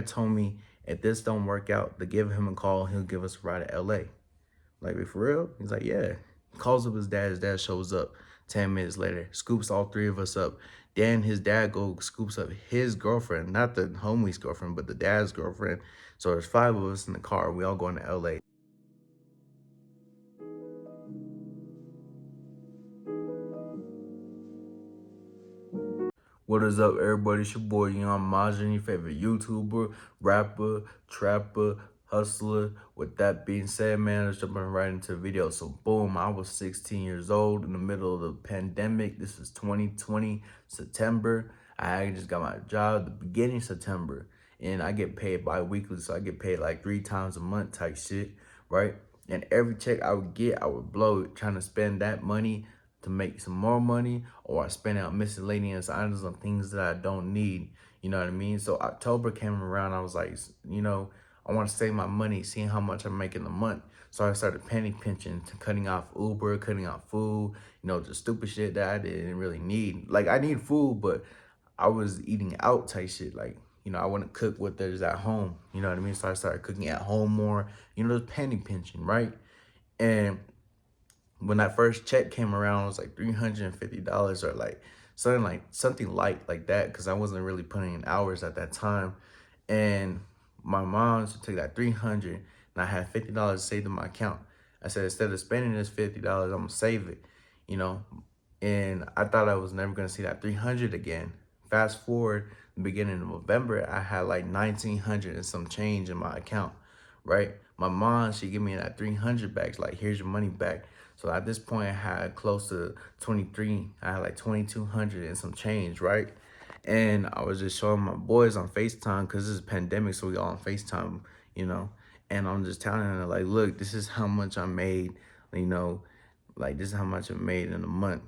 told me if this don't work out, to give him a call, he'll give us a ride to LA. Like, "Wait, for real?" He's like, "Yeah." Calls up his dad shows up 10 minutes later, scoops all three of us up. Then his dad go scoops up his girlfriend, not the homie's girlfriend, but the dad's girlfriend. So there's five of us in the car. We all going to LA. What is up, everybody? It's your boy, Young Majin, your favorite YouTuber, rapper, trapper, hustler. With that being said, man, let's jump right into the video. So, boom, I was 16 years old in the middle of the pandemic. This is 2020, September. I just got my job at the beginning of September, and I get paid bi-weekly, so I get paid like 3 times a month type shit, right? And every check I would get, I would blow it, trying to spend that money to make some more money, or I spend out miscellaneous items on things that I don't need. You know what I mean? So October came around, I was like, I want to save my money, seeing how much I'm making a month. So I started penny pinching, to cutting off Uber, cutting off food, the stupid shit that I didn't really need. Like, I need food, but I was eating out type shit. Like, I wouldn't cook what there's at home. You know what I mean? So I started cooking at home more, just penny pinching, right? And when that first check came around, it was like $350, or like something light like that, because I wasn't really putting in hours at that time. And my mom, she took that 300, and I had $50 saved in my account. I said, instead of spending this $50, I'm gonna save it, you know. And I thought I was never gonna see that 300 again. Fast forward, the beginning of November, I had like 1,900 and some change in my account, right? My mom, she gave me that 300 back. Like, here's your money back. So at this point, I had close to 23. I had like 2,200 and some change, right? And I was just showing my boys on FaceTime, because this is pandemic, so we all on FaceTime, you know. And I'm just telling them, like, look, this is how much I made, you know, like, this is how much I made in a month,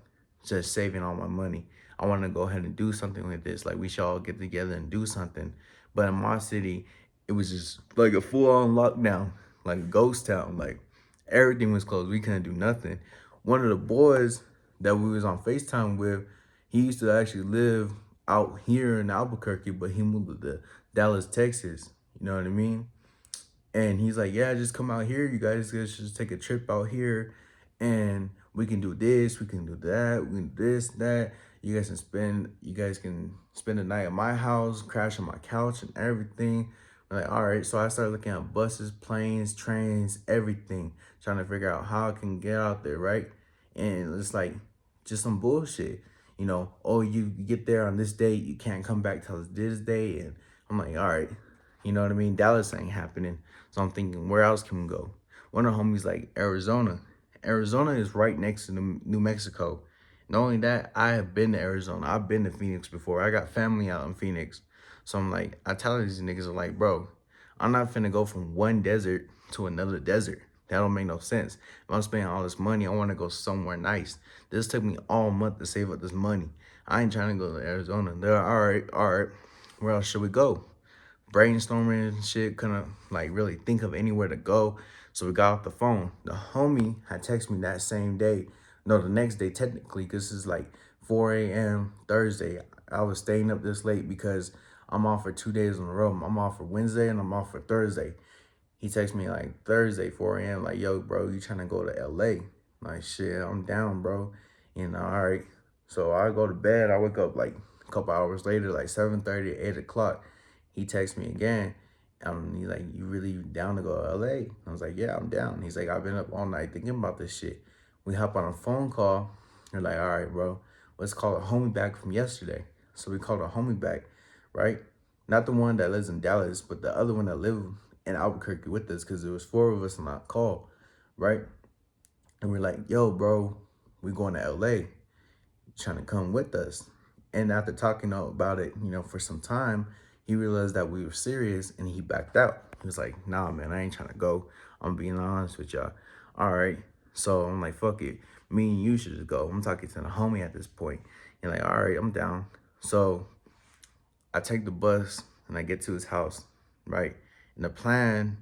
just saving all my money. I want to go ahead and do something like this. Like, we should all get together and do something. But in my city, it was just like a full-on lockdown, like a ghost town. Like, everything was closed. We couldn't do nothing. One of the boys that we was on FaceTime with, he used to actually live out here in Albuquerque, but he moved to Dallas, Texas. You know what I mean? And he's like, yeah, just come out here. You guys should just take a trip out here, and we can do this, we can do that, we can do this, that. You guys can spend the night at my house, crash on my couch and everything. I'm like, all right. So I started looking at buses, planes, trains, everything, trying to figure out how I can get out there, right? And it's like just some bullshit. Oh, you get there on this date, you can't come back till this day. And I'm like, all right, you know what I mean? Dallas ain't happening. So I'm thinking, where else can we go? One of the homies like Arizona. Arizona is right next to New Mexico. Not only that, I have been to Arizona. I've been to Phoenix before. I got family out in Phoenix. So I'm like, I tell these niggas, I'm like, bro, I'm not finna go from one desert to another desert. That don't make no sense. If I'm spending all this money, I want to go somewhere nice. This took me all month to save up this money. I ain't trying to go to Arizona. They're like, all right. Where else should we go? Brainstorming and shit, couldn't like really think of anywhere to go. So we got off the phone. The homie had texted me that same day. No, the next day technically, because it's like 4 a.m. Thursday. I was staying up this late because I'm off for 2 days in a row. I'm off for Wednesday and I'm off for Thursday. He texted me like Thursday, 4 a.m. like, yo, bro, you trying to go to LA? Like, shit, I'm down, bro. All right. So I go to bed. I wake up like a couple hours later, like 7:30, 8 o'clock. He texts me again. He's like, you really down to go to LA? I was like, yeah, I'm down. He's like, I've been up all night thinking about this shit. We hop on a phone call. We're like, all right, bro, let's call a homie back from yesterday. So we called a homie back, right? Not the one that lives in Dallas, but the other one that lived in Albuquerque with us, because there was 4 of us on that call, right? And we're like, yo, bro, we going to LA. Trying to come with us. And after talking about it, for some time, he realized that we were serious and he backed out. He was like, nah, man, I ain't trying to go. I'm being honest with y'all. All right. So I'm like, fuck it. Me and you should just go. I'm talking to the homie at this point. And like, all right, I'm down. So I take the bus and I get to his house, right? And the plan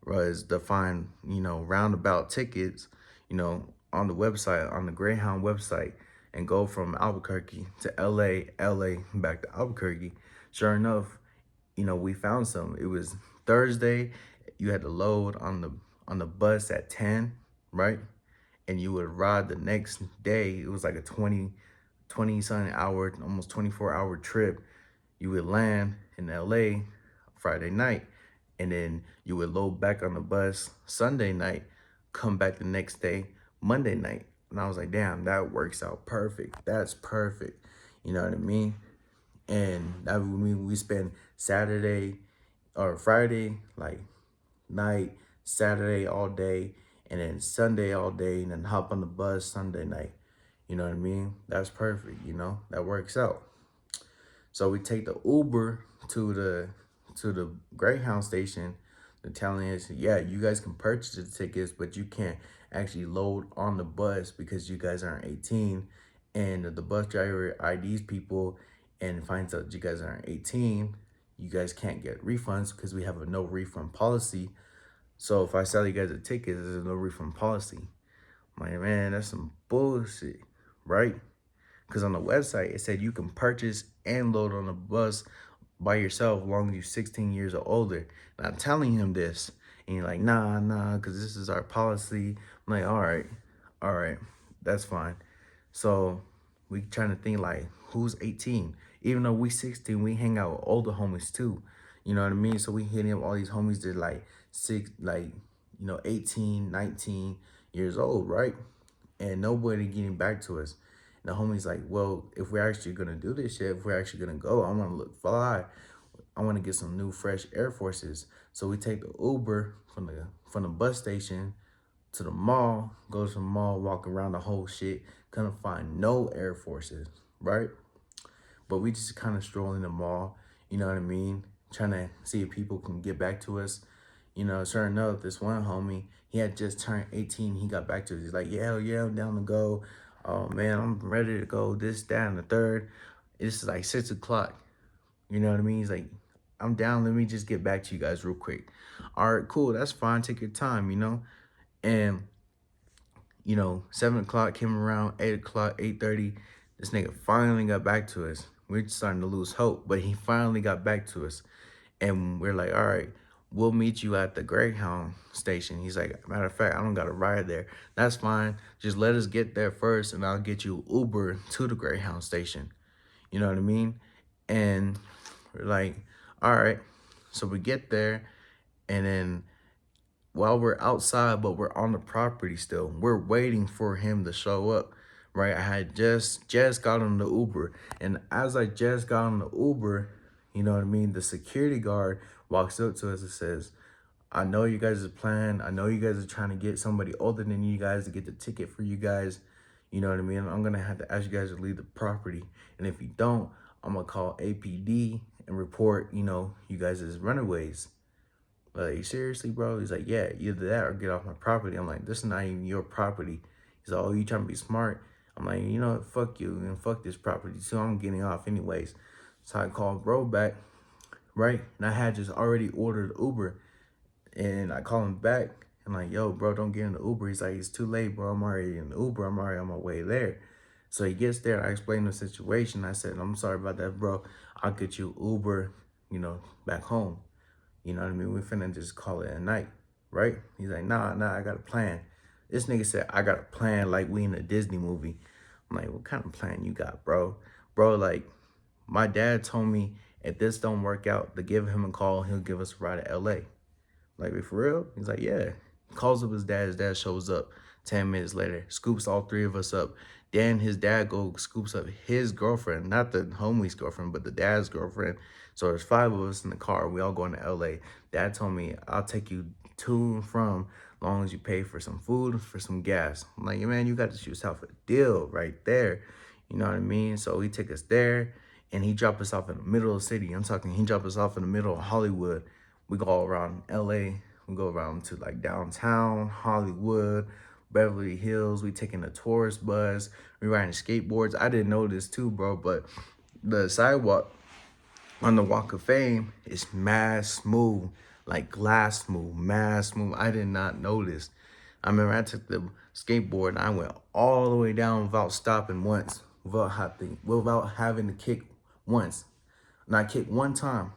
was to find, roundabout tickets, on the website, on the Greyhound website, and go from Albuquerque to LA, back to Albuquerque. Sure enough, we found some. It was Thursday. You had to load on the bus at 10, right? And you would ride the next day. It was like a 20 something hour, almost 24-hour trip. You would land in LA Friday night, and then you would load back on the bus Sunday night, come back the next day, Monday night. And I was like, damn, that works out perfect. That's perfect. You know what I mean? And that would mean we spend Saturday or Friday, like night, Saturday all day, and then Sunday all day, and then hop on the bus Sunday night. You know what I mean? That's perfect, that works out. So we take the Uber to the Greyhound station. They're telling us, yeah, you guys can purchase the tickets, but you can't actually load on the bus because you guys aren't 18. And the bus driver IDs people and finds out you guys aren't 18. You guys can't get refunds because we have a no refund policy. So if I sell you guys a ticket, there's a no refund policy. I'm like, man, that's some bullshit, right? Because on the website, it said you can purchase and load on a bus by yourself as long as you're 16 years or older. And I'm telling him this, and you're like, nah, because this is our policy. I'm like, all right, that's fine. So we trying to think like, who's 18? Even though we 16, we hang out with older homies too. You know what I mean? So we hitting up all these homies that like 18, 19 years old, right? And nobody getting back to us. And the homie's like, well, if we're actually gonna do this shit, if we're actually gonna go, I wanna look fly. I wanna get some new fresh Air Forces. So we take the Uber from the bus station to the mall, go to the mall, walk around the whole shit, couldn't find no Air Forces, right? But we just kind of strolling the mall, you know what I mean? Trying to see if people can get back to us. Sure enough, this one homie, he had just turned 18. He got back to us. He's like, yeah, I'm down to go. Oh man, I'm ready to go. This, that, and the third. It's like 6 o'clock. You know what I mean? He's like, I'm down. Let me just get back to you guys real quick. All right, cool. That's fine. Take your time. And 7 o'clock came around, 8 o'clock, 8:30. This nigga finally got back to us. We're starting to lose hope, but he finally got back to us. And we're like, all right, we'll meet you at the Greyhound station. He's like, matter of fact, I don't got a ride there. That's fine. Just let us get there first, and I'll get you Uber to the Greyhound station. You know what I mean? And we're like, all right. So we get there, and then while we're outside, but we're on the property still, we're waiting for him to show up, right? I had just got on the Uber, and as I just got on the Uber, you know what I mean, the security guard walks up to us and says, I know you guys are planning. I know you guys are trying to get somebody older than you guys to get the ticket for you guys. You know what I mean? I'm going to have to ask you guys to leave the property. And if you don't, I'm going to call APD and report, you guys as runaways. Like, seriously, bro? He's like, yeah, either that or get off my property. I'm like, this is not even your property. He's like, oh, you trying to be smart? I'm like, you know what? Fuck you and fuck this property. So I'm getting off anyways. So I called bro back, right? And I had just already ordered Uber. And I call him back. I'm like, yo, bro, don't get in the Uber. He's like, it's too late, bro. I'm already in the Uber. I'm already on my way there. So he gets there. I explained the situation. I said, I'm sorry about that, bro. I'll get you Uber, back home. You know what I mean? We finna just call it a night, right? He's like, nah, I got a plan. This nigga said, I got a plan like we in a Disney movie. I'm like, what kind of plan you got, bro? Bro, like, my dad told me if this don't work out, to give him a call, he'll give us a ride to LA. Like, for real? He's like, yeah. Calls up his dad shows up 10 minutes later, scoops all three of us up. Then his dad scoops up his girlfriend, not the homie's girlfriend, but the dad's girlfriend. So there's 5 of us in the car. We all going to LA. Dad told me, I'll take you to and from as long as you pay for some food, for some gas. I'm like, man, you got to shoot yourself a deal right there. You know what I mean? So he took us there, and he dropped us off in the middle of the city. I'm talking, he dropped us off in the middle of Hollywood. We go around LA. We go around to like downtown, Hollywood, Beverly Hills. We taking a tourist bus. We riding skateboards. I didn't know this too, bro, but the sidewalk on the Walk of Fame is mad smooth, like glass smooth, mad smooth. I did not know this. I remember I took the skateboard and I went all the way down without stopping once, without having to kick once. And I kicked one time.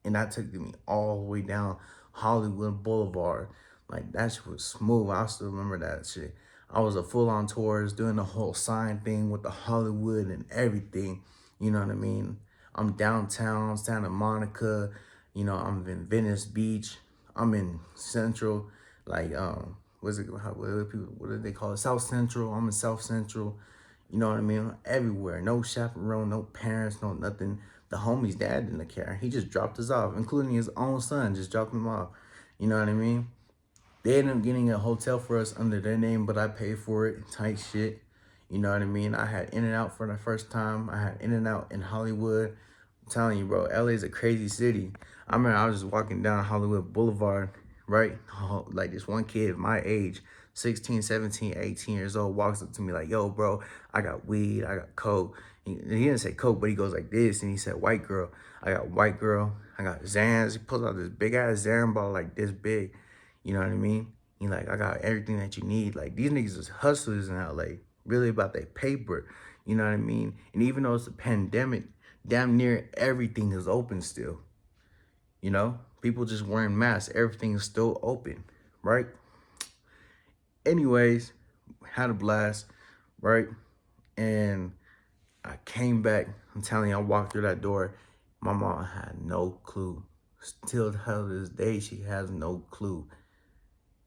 And that took me all the way down Hollywood Boulevard. Like, that shit was smooth. I still remember that shit. I was a full-on tourist doing the whole sign thing with the Hollywood and everything. You know what I mean? I'm downtown, Santa Monica. You know, I'm in Venice Beach. I'm in Central, like, what's it, what do they call it? South Central. I'm in South Central. You know what I mean? Everywhere. No chaperone, no parents, no nothing. The homie's dad didn't care. He just dropped us off, including his own son, just dropped him off. You know what I mean? They ended up getting a hotel for us under their name, but I paid for it, type shit. You know what I mean? I had In-N-Out for the first time. I had In-N-Out in Hollywood. I'm telling you, bro, LA is a crazy city. I remember I was just walking down Hollywood Boulevard, right? Oh, like this one kid my age, 16, 17, 18 years old, walks up to me like, yo, bro, I got weed, I got coke. He didn't say coke, but he goes like this, and he said, white girl. I got white girl. I got Zans. He pulls out this big-ass Zan ball like this big. You know what I mean? He like, I got everything that you need. Like, these niggas is hustlers in LA. Really about their paper. You know what I mean? And even though it's a pandemic, damn near everything is open still. You know? People just wearing masks. Everything is still open. Right? Anyways, had a blast. Right? And I came back. I'm telling you, I walked through that door. My mom had no clue. Still to this day, she has no clue.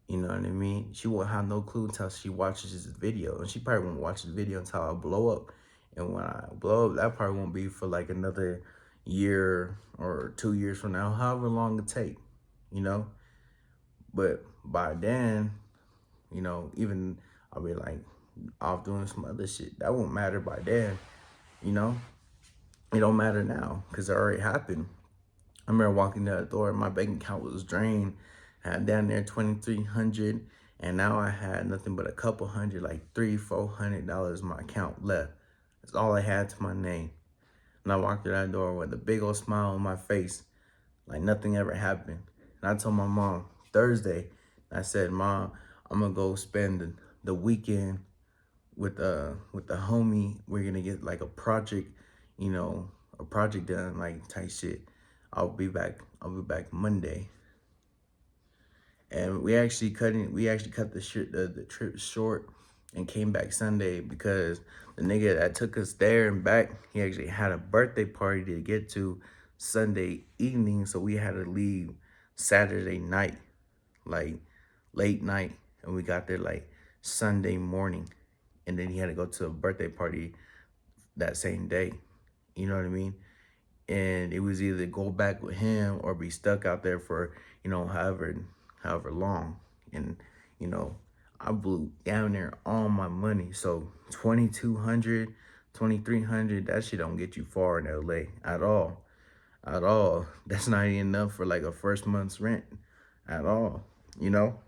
You know what I mean? She won't have no clue until she watches this video. And she probably won't watch the video until I blow up. And when I blow up, that probably won't be for like another year or 2 years from now, however long it take, you know? But by then, you know, even I'll be like off doing some other shit. That won't matter by then, you know? It don't matter now because it already happened. I remember walking to that door, my bank account was drained. I had down there 2,300, and now I had nothing but a couple hundred, like $300-400 in my account left. That's all I had to my name. And I walked through that door with a big old smile on my face, like nothing ever happened. And I told my mom Thursday, I said, Mom, I'm gonna go spend the weekend with the homie. We're gonna get like a project, you know, a project done, like type shit. I'll be back Monday. And we actually cut the trip short and came back Sunday because the nigga that took us there and back, he actually had a birthday party to get to Sunday evening, so we had to leave Saturday night, like late night, and we got there like Sunday morning, and then he had to go to a birthday party that same day. You know what I mean? And it was either go back with him or be stuck out there for, you know, however long. And, you know, I blew down there all my money. So 2,200, 2,300, that shit don't get you far in LA at all. At all. That's not even enough for like a first month's rent at all, you know?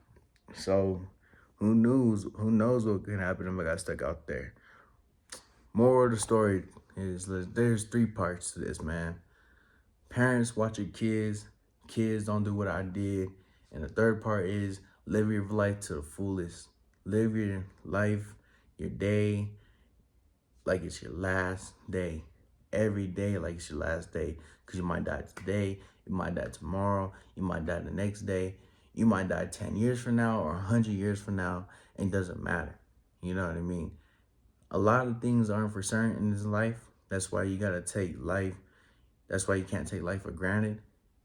So who knows what could happen if I got stuck out there. Moral of the story is there's 3 parts to this, man. Parents, watch your kids. Kids, don't do what I did. And the third part is live your life to the fullest. Live your life, your day, like it's your last day. Every day like it's your last day. Because you might die today. You might die tomorrow. You might die the next day. You might die 10 years from now or 100 years from now. It doesn't matter. You know what I mean? A lot of things aren't for certain in this life. That's why you got to take life. That's why you can't take life for granted,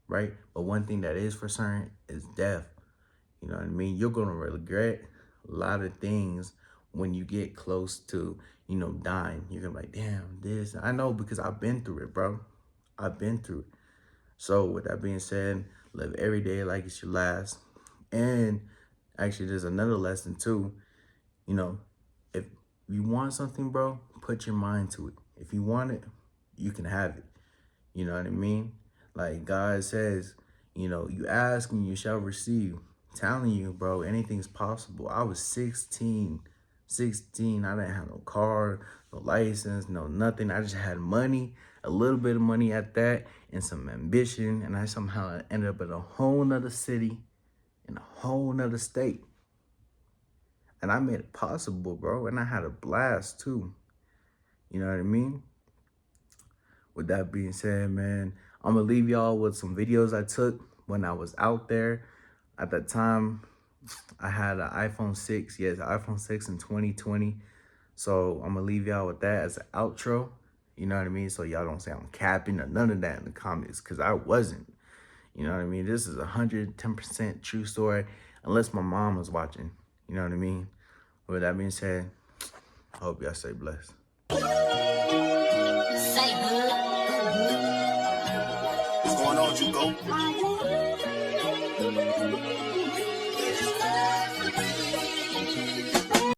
right? But one thing that is for certain is death. You know what I mean? You're going to regret a lot of things when you get close to, you know, dying. You're going to be like, damn, this. I know because I've been through it, bro. I've been through it. So with that being said, live every day like it's your last. And actually, there's another lesson too. You know, if you want something, bro, put your mind to it. If you want it, you can have it. You know what I mean? Like God says, you know, you ask and you shall receive. I'm telling you, bro, anything's possible. I was 16. I didn't have no car, no license, no nothing. I just had money, a little bit of money at that, and some ambition. And I somehow ended up in a whole nother city, in a whole nother state. And I made it possible, bro. And I had a blast too. You know what I mean? With that being said, man, I'm gonna leave y'all with some videos I took when I was out there. At that time, I had an iPhone 6. Yes, iPhone 6 in 2020. So I'm gonna leave y'all with that as an outro. You know what I mean? So y'all don't say I'm capping or none of that in the comments, because I wasn't. You know what I mean? This is 110% true story, unless my mom was watching. You know what I mean? With that being said, I hope y'all stay blessed. Say good. What's going on, Jugo?